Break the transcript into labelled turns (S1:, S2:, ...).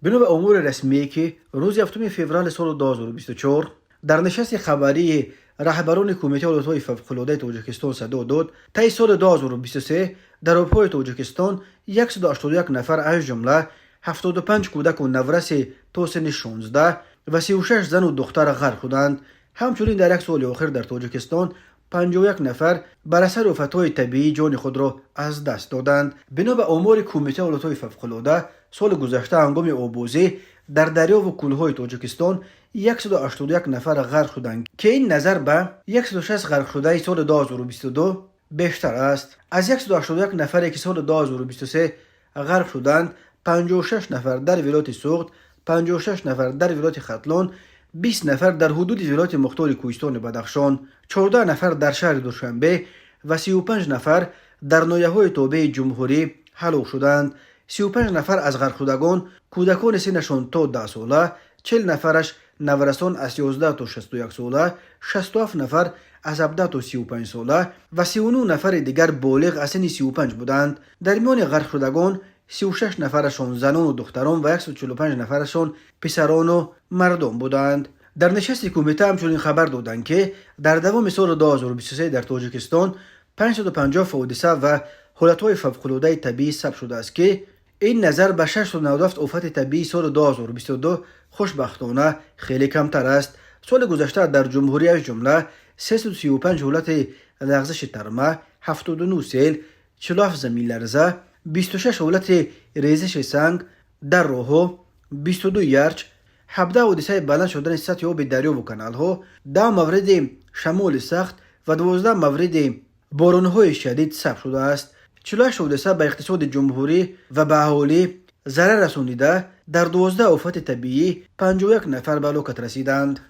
S1: بنا به امور رسمی که روز 7 فوریه سال 2024 در نشست خبری رهبران کمیته حالتهای فوق‌العاده تاجیکستان صدا داد طی سال 2023 در آبهای تاجیکستان 181 نفر از جمله 75 کودک و نورس تا سن 16 و 36 زن و دختر غرق شدند. همچنین در یک سال آخر در تاجیکستان 51 نفر بر اثر آفت‌های طبیعی جان خود را از دست دادند. بنا به آمار کمیته حالتهای فوق‌العاده سال گذشته هنگام آبوزی در دریا و کوههای تاجیکستان 181 نفر غرق شدند که این نظر به 160 غرق شده سال 2022 بیشتر است. از 181 نفری که سال 2023 غرق شدند 56 نفر در ولایت سوخت، 56 نفر در ولایت ختلان، 20 نفر در حدود ولایت مختار کوهستان بدخشان، 14 نفر در شهر دوشنبه و 35 نفر در ناحیه‌های تابع جمهوری هلاک شدند. 35 نفر از غرق شدگان کودکان سنشان تا 10 ساله، 40 نفرش نورسان از 11 تا 61 ساله، 67 نفر از 17 تا 35 ساله و 39 نفر دیگر بالغ از سن 35 بودند. در میان غرق شدگان 36 نفرشان زنان و دختران و 145 نفرشان پسران و مردم بودند. در نشست کمیته همچنین خبر دادند که در دوام سال 2023 در تاجیکستان 550 حادثه و حالتهای فوق‌العاده طبیعی ثبت شده است که این نظر به 697 آفت طبیعی سال 2022 خوشبختانه خیلی کمتر است. سال گذشته در جمهوری از جمله 335 حالت لغزش ترمه، 79 سیل، 47 زمین لرزه، 26 حالت ریزش سنگ در راهها، 22 یرچ، 17 حادثه بلند شدن سطح آب دریا و کانال ها، 10 مورد شمال سخت و 12 مورد باران‌های شدید ثبت شده است. 48 حادثه به اقتصاد جمهوری و به اهالی ضرر رسانیده. در 12 آفت طبیعی 51 نفر به هلاکت رسیدند.